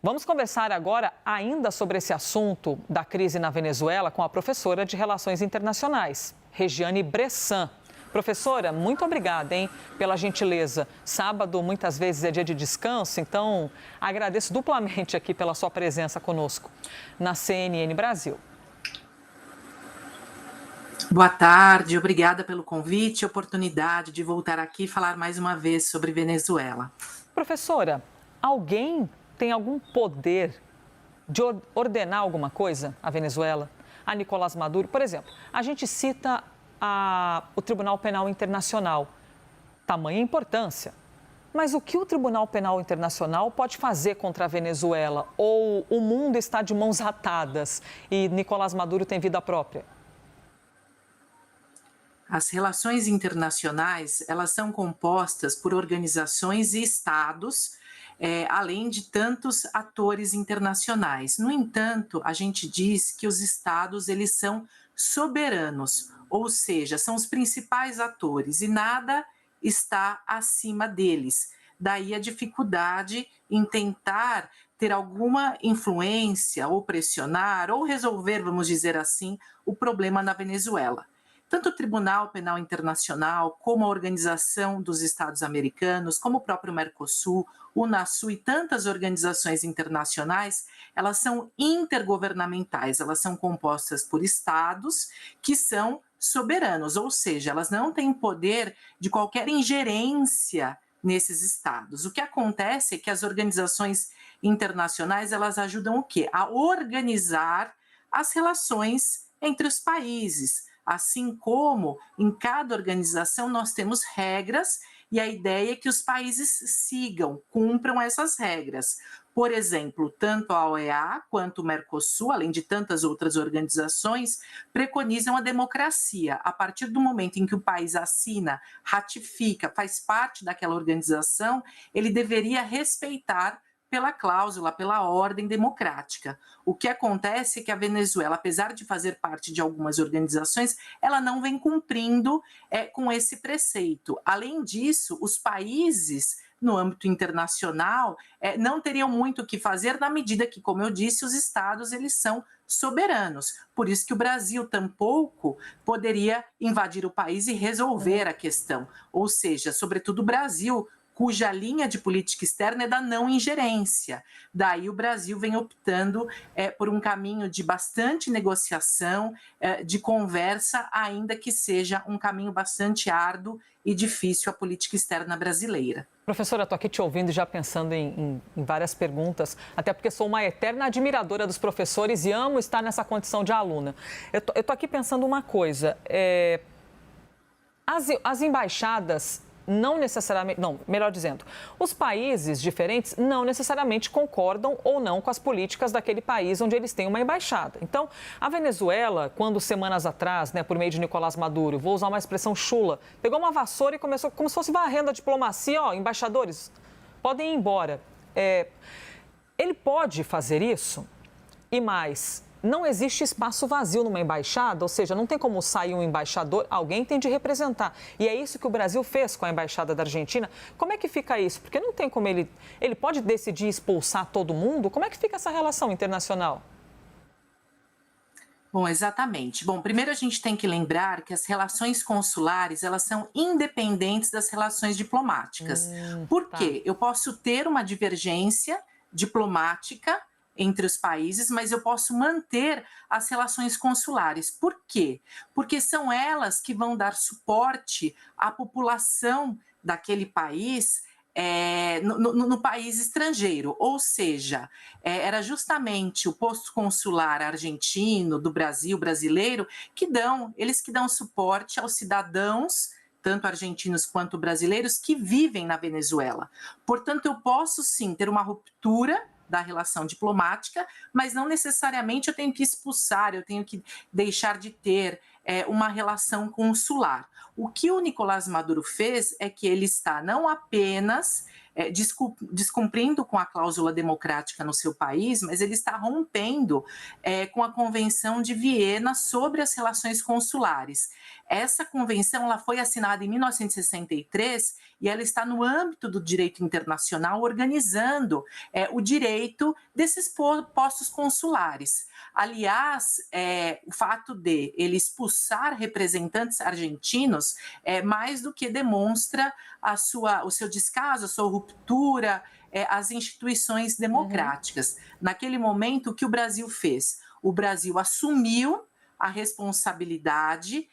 Vamos conversar agora ainda sobre esse assunto da crise na Venezuela com a professora de Relações Internacionais, Regiane Bressan. Professora, muito obrigada, hein, pela gentileza. Sábado, muitas vezes, é dia de descanso, então agradeço duplamente aqui pela sua presença conosco na CNN Brasil. Boa tarde, obrigada pelo convite e oportunidade de voltar aqui e falar mais uma vez sobre Venezuela. Professora, alguém tem algum poder de ordenar alguma coisa à Venezuela? A Nicolás Maduro, por exemplo, a gente cita o Tribunal Penal Internacional, tamanha importância. Mas o que o Tribunal Penal Internacional pode fazer contra a Venezuela? Ou o mundo está de mãos atadas e Nicolás Maduro tem vida própria? As relações internacionais, elas são compostas por organizações e estados, além de tantos atores internacionais. No entanto, a gente diz que os estados, eles são soberanos, ou seja, são os principais atores e nada está acima deles. Daí a dificuldade em tentar ter alguma influência ou pressionar ou resolver, vamos dizer assim, o problema na Venezuela. Tanto o Tribunal Penal Internacional, como a Organização dos Estados Americanos, como o próprio Mercosul, o UNASUR e tantas organizações internacionais, elas são intergovernamentais, elas são compostas por estados que são soberanos, ou seja, elas não têm poder de qualquer ingerência nesses estados. O que acontece é que as organizações internacionais, elas ajudam o quê? A organizar as relações entre os países. Assim como em cada organização nós temos regras e a ideia é que os países sigam, cumpram essas regras. Por exemplo, tanto a OEA quanto o Mercosul, além de tantas outras organizações, preconizam a democracia. A partir do momento em que o país assina, ratifica, faz parte daquela organização, ele deveria respeitar pela cláusula, pela ordem democrática. O que acontece é que a Venezuela, apesar de fazer parte de algumas organizações, ela não vem cumprindo com esse preceito. Além disso, os países no âmbito internacional não teriam muito o que fazer na medida que, como eu disse, os estados eles são soberanos. Por isso que o Brasil tampouco poderia invadir o país e resolver a questão. Ou seja, sobretudo o Brasil, cuja linha de política externa é da não ingerência. Daí o Brasil vem optando por um caminho de bastante negociação, de conversa, ainda que seja um caminho bastante árduo e difícil a política externa brasileira. Professora, estou aqui te ouvindo e já pensando em várias perguntas, até porque sou uma eterna admiradora dos professores e amo estar nessa condição de aluna. Eu estou aqui pensando uma coisa, as embaixadas não necessariamente, não, melhor dizendo, os países diferentes não necessariamente concordam ou não com as políticas daquele país onde eles têm uma embaixada. Então, a Venezuela, quando semanas atrás, por meio de Nicolás Maduro, vou usar uma expressão chula, pegou uma vassoura e começou como se fosse varrendo a diplomacia, embaixadores, podem ir embora. Ele pode fazer isso e mais. Não existe espaço vazio numa embaixada, ou seja, não tem como sair um embaixador, alguém tem de representar. E é isso que o Brasil fez com a embaixada da Argentina. Como é que fica isso? Porque não tem como ele pode decidir expulsar todo mundo? Como é que fica essa relação internacional? Bom, exatamente. Bom, primeiro a gente tem que lembrar que as relações consulares, elas são independentes das relações diplomáticas. Por quê? Eu posso ter uma divergência diplomática entre os países, mas eu posso manter as relações consulares. Por quê? Porque são elas que vão dar suporte à população daquele país no país estrangeiro, ou seja, era justamente o posto consular argentino, do Brasil, brasileiro, eles que dão suporte aos cidadãos, tanto argentinos quanto brasileiros, que vivem na Venezuela. Portanto, eu posso sim ter uma ruptura da relação diplomática, mas não necessariamente eu tenho que expulsar, eu tenho que deixar de ter uma relação consular. O que o Nicolás Maduro fez é que ele está não apenas descumprindo com a cláusula democrática no seu país, mas ele está rompendo com a Convenção de Viena sobre as relações consulares. Essa convenção ela foi assinada em 1963 e ela está no âmbito do direito internacional organizando o direito desses postos consulares. Aliás, o fato de ele expulsar representantes argentinos mais do que demonstra o seu descaso, a sua ruptura às instituições democráticas. Naquele momento, o que o Brasil fez? O Brasil assumiu a responsabilidade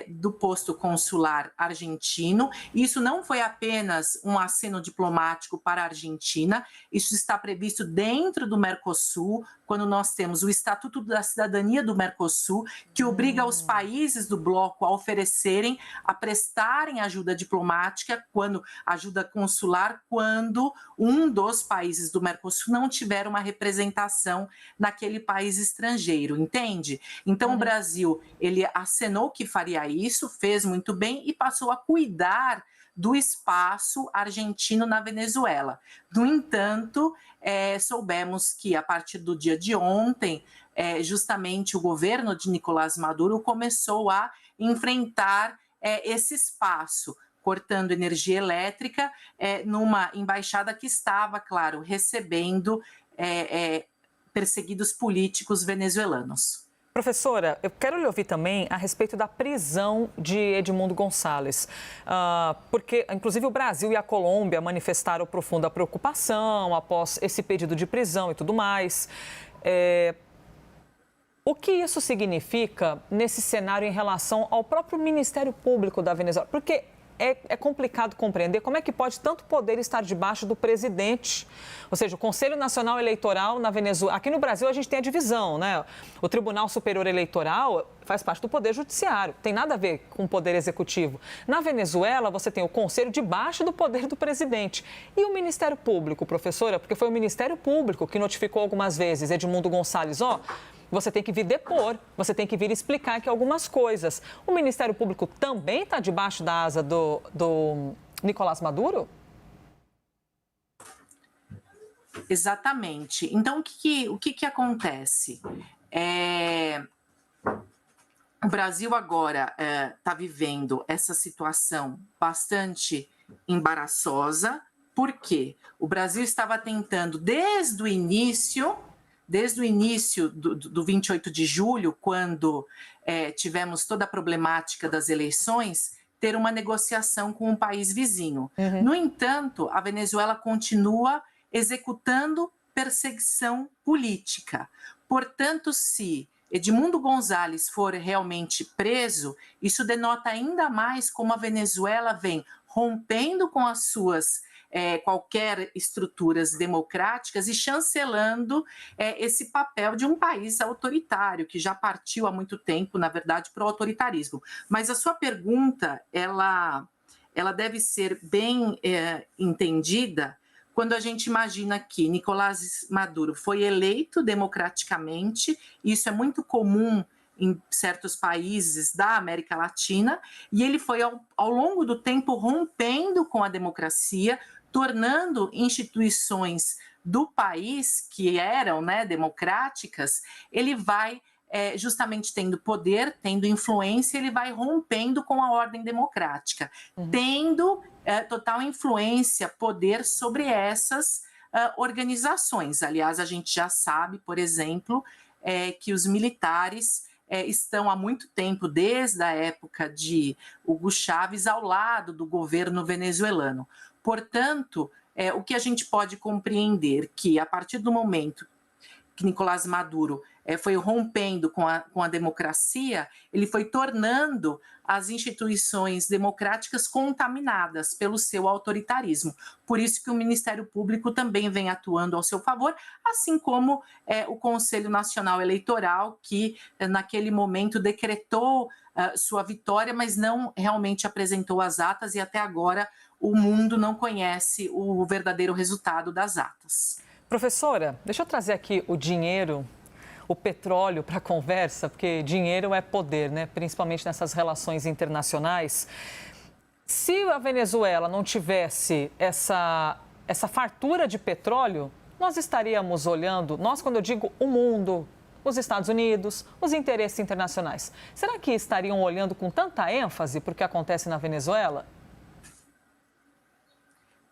do posto consular argentino. Isso não foi apenas um aceno diplomático para a Argentina, isso está previsto dentro do Mercosul, quando nós temos o Estatuto da Cidadania do Mercosul, que obriga os países do bloco a prestarem ajuda diplomática, ajuda consular, quando um dos países do Mercosul não tiver uma representação naquele país estrangeiro, entende? Então, o Brasil, ele acenou que faria isso, fez muito bem e passou a cuidar do espaço argentino na Venezuela. No entanto, soubemos que a partir do dia de ontem, justamente o governo de Nicolás Maduro começou a enfrentar esse espaço, cortando energia elétrica numa embaixada que estava, claro, recebendo perseguidos políticos venezuelanos. Professora, eu quero lhe ouvir também a respeito da prisão de Edmundo Gonçalves, porque, inclusive, o Brasil e a Colômbia manifestaram profunda preocupação após esse pedido de prisão e tudo mais. O que isso significa nesse cenário em relação ao próprio Ministério Público da Venezuela? Porque é complicado compreender como é que pode tanto poder estar debaixo do presidente, ou seja, o Conselho Nacional Eleitoral na Venezuela. Aqui no Brasil a gente tem a divisão, né? O Tribunal Superior Eleitoral faz parte do Poder Judiciário, tem nada a ver com o Poder Executivo. Na Venezuela você tem o Conselho debaixo do poder do presidente. E o Ministério Público, professora? Porque foi o Ministério Público que notificou algumas vezes Edmundo Gonçalves, você tem que vir depor, você tem que vir explicar aqui algumas coisas. O Ministério Público também está debaixo da asa do Nicolás Maduro? Exatamente. Então, o que acontece? O Brasil agora está vivendo essa situação bastante embaraçosa, porque o Brasil estava tentando, desde o início do 28 de julho, quando tivemos toda a problemática das eleições, ter uma negociação com um país vizinho. No entanto, a Venezuela continua executando perseguição política. Portanto, se Edmundo Gonçalves for realmente preso, isso denota ainda mais como a Venezuela vem rompendo com as suas qualquer estruturas democráticas e chancelando esse papel de um país autoritário, que já partiu há muito tempo, na verdade, para o autoritarismo. Mas a sua pergunta, ela deve ser bem entendida quando a gente imagina que Nicolás Maduro foi eleito democraticamente, e isso é muito comum em certos países da América Latina, e ele foi, ao longo do tempo, rompendo com a democracia, tornando instituições do país, que eram democráticas, ele vai justamente tendo poder, tendo influência, ele vai rompendo com a ordem democrática, tendo total influência, poder sobre essas organizações. Aliás, a gente já sabe, por exemplo, que os militares estão há muito tempo, desde a época de Hugo Chávez, ao lado do governo venezuelano. Portanto, o que a gente pode compreender que, a partir do momento que Nicolás Maduro foi rompendo com a democracia, ele foi tornando as instituições democráticas contaminadas pelo seu autoritarismo. Por isso que o Ministério Público também vem atuando ao seu favor, assim como o Conselho Nacional Eleitoral, que naquele momento decretou sua vitória, mas não realmente apresentou as atas, e até agora o mundo não conhece o verdadeiro resultado das atas. Professora, deixa eu trazer aqui o dinheiro, o petróleo para a conversa, porque dinheiro é poder, né? Principalmente nessas relações internacionais. Se a Venezuela não tivesse essa fartura de petróleo, nós estaríamos olhando, nós quando eu digo o mundo, os Estados Unidos, os interesses internacionais, será que estariam olhando com tanta ênfase para o que acontece na Venezuela?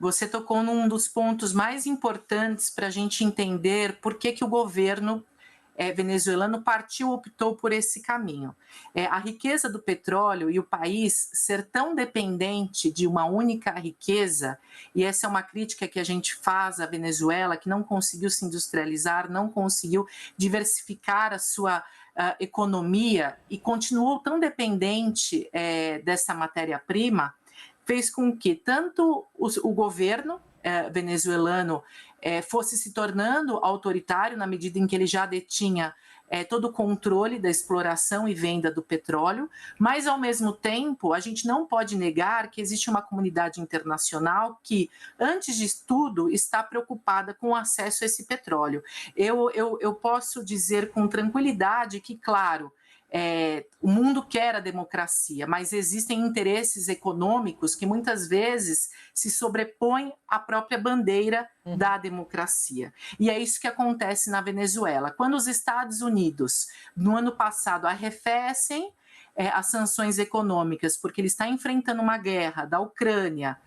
Você tocou num dos pontos mais importantes para a gente entender por que o governo venezuelano optou por esse caminho. A riqueza do petróleo e o país ser tão dependente de uma única riqueza, e essa é uma crítica que a gente faz à Venezuela, que não conseguiu se industrializar, não conseguiu diversificar a sua economia e continuou tão dependente dessa matéria-prima, fez com que tanto o governo venezuelano fosse se tornando autoritário na medida em que ele já detinha todo o controle da exploração e venda do petróleo, mas, ao mesmo tempo, a gente não pode negar que existe uma comunidade internacional que, antes de tudo, está preocupada com o acesso a esse petróleo. Eu posso dizer com tranquilidade que, claro, o mundo quer a democracia, mas existem interesses econômicos que muitas vezes se sobrepõem à própria bandeira da democracia. E é isso que acontece na Venezuela. Quando os Estados Unidos, no ano passado, arrefecem as sanções econômicas, porque ele está enfrentando uma guerra da Ucrânia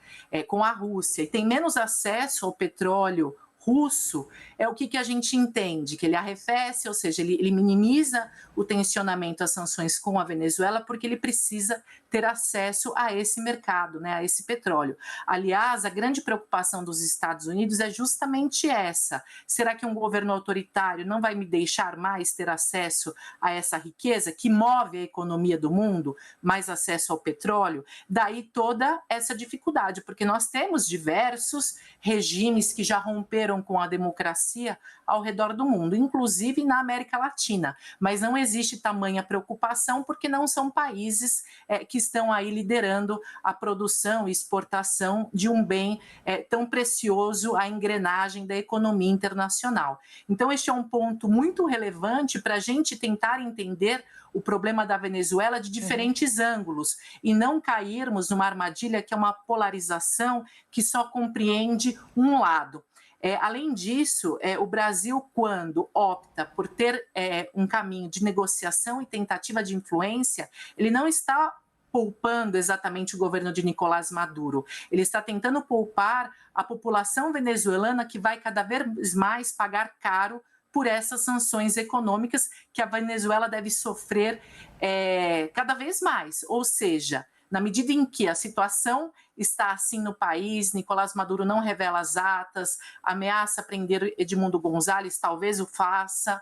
com a Rússia e tem menos acesso ao petróleo russo, o que a gente entende? Que ele arrefece, ou seja, ele minimiza o tensionamento às sanções com a Venezuela porque ele precisa ter acesso a esse mercado, a esse petróleo. Aliás, a grande preocupação dos Estados Unidos é justamente essa. Será que um governo autoritário não vai me deixar mais ter acesso a essa riqueza que move a economia do mundo, mais acesso ao petróleo? Daí toda essa dificuldade, porque nós temos diversos regimes que já romperam com a democracia ao redor do mundo, inclusive na América Latina, mas não existe tamanha preocupação porque não são países que estão aí liderando a produção e exportação de um bem tão precioso à engrenagem da economia internacional. Então, este é um ponto muito relevante para a gente tentar entender o problema da Venezuela de diferentes ângulos e não cairmos numa armadilha que é uma polarização que só compreende um lado. Além disso, o Brasil, quando opta por ter um caminho de negociação e tentativa de influência, ele não está poupando exatamente o governo de Nicolás Maduro. Ele está tentando poupar a população venezuelana que vai cada vez mais pagar caro por essas sanções econômicas que a Venezuela deve sofrer cada vez mais. Ou seja, na medida em que a situação está assim no país, Nicolás Maduro não revela as atas, ameaça prender Edmundo González, talvez o faça,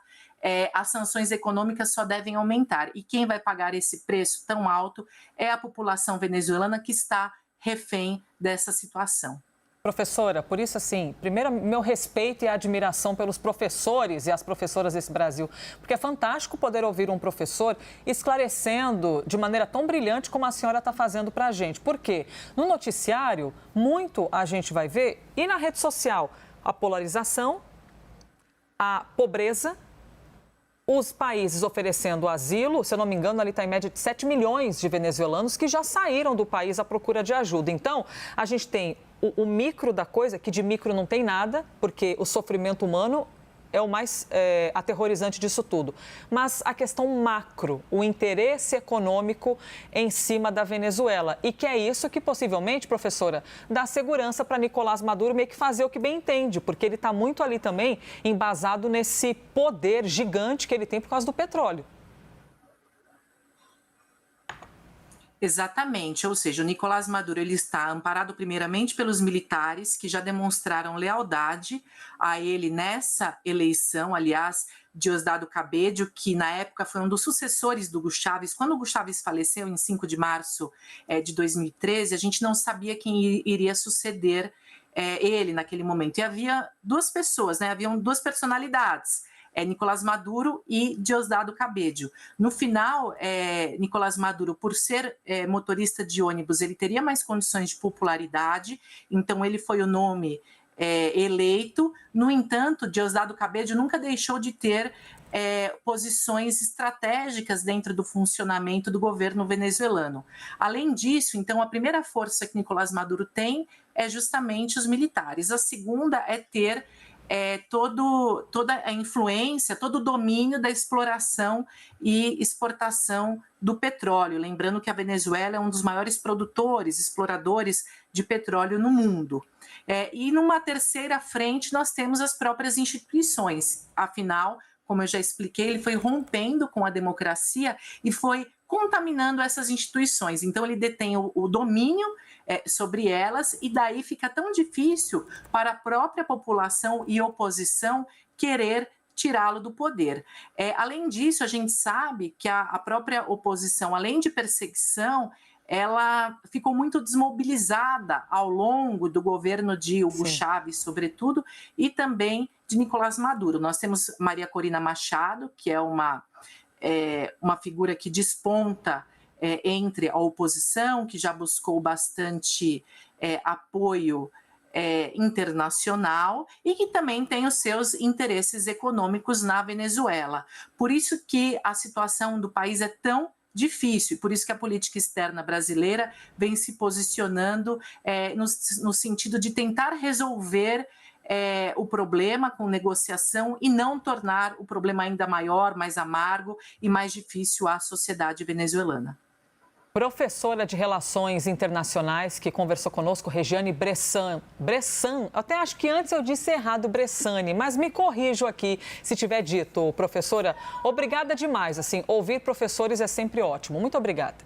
as sanções econômicas só devem aumentar. E quem vai pagar esse preço tão alto é a população venezuelana que está refém dessa situação. Professora, por isso, assim, primeiro, meu respeito e admiração pelos professores e as professoras desse Brasil, porque é fantástico poder ouvir um professor esclarecendo de maneira tão brilhante como a senhora está fazendo para a gente. Por quê? No noticiário, muito a gente vai ver, e na rede social, a polarização, a pobreza, os países oferecendo asilo, se eu não me engano, ali está em média de 7 milhões de venezuelanos que já saíram do país à procura de ajuda. Então, a gente tem o micro da coisa, que de micro não tem nada, porque o sofrimento humano é o mais aterrorizante disso tudo. Mas a questão macro, o interesse econômico em cima da Venezuela. E que é isso que possivelmente, professora, dá segurança para Nicolás Maduro meio que fazer o que bem entende, porque ele está muito ali também embasado nesse poder gigante que ele tem por causa do petróleo. Exatamente, ou seja, o Nicolás Maduro ele está amparado primeiramente pelos militares que já demonstraram lealdade a ele nessa eleição, aliás, Diosdado Cabello, que na época foi um dos sucessores do Hugo Chávez. Quando o Hugo Chávez faleceu em 5 de março de 2013, a gente não sabia quem iria suceder ele naquele momento. E havia duas pessoas, haviam duas personalidades, Nicolás Maduro e Diosdado Cabello. No final, Nicolás Maduro, por ser motorista de ônibus, ele teria mais condições de popularidade, então ele foi o nome eleito. No entanto, Diosdado Cabello nunca deixou de ter posições estratégicas dentro do funcionamento do governo venezuelano. Além disso, então, a primeira força que Nicolás Maduro tem é justamente os militares. A segunda é ter toda a influência, todo o domínio da exploração e exportação do petróleo. Lembrando que a Venezuela é um dos maiores produtores, exploradores de petróleo no mundo. E numa terceira frente, nós temos as próprias instituições. Afinal, como eu já expliquei, ele foi rompendo com a democracia e foi contaminando essas instituições. Então, ele detém o domínio sobre elas e daí fica tão difícil para a própria população e oposição querer tirá-lo do poder. Além disso, a gente sabe que a própria oposição, além de perseguição, ela ficou muito desmobilizada ao longo do governo de Hugo Chávez, sobretudo, e também de Nicolás Maduro. Nós temos Maria Corina Machado, que é uma figura que desponta entre a oposição, que já buscou bastante apoio internacional e que também tem os seus interesses econômicos na Venezuela. Por isso que a situação do país é tão difícil, por isso que a política externa brasileira vem se posicionando no sentido de tentar resolver o problema com negociação e não tornar o problema ainda maior, mais amargo e mais difícil à sociedade venezuelana. Professora de Relações Internacionais que conversou conosco, Regiane Bressan, até acho que antes eu disse errado Bressani, mas me corrijo aqui se tiver dito. Professora, obrigada demais, assim, ouvir professores é sempre ótimo. Muito obrigada.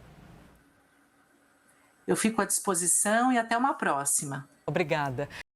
Eu fico à disposição e até uma próxima. Obrigada.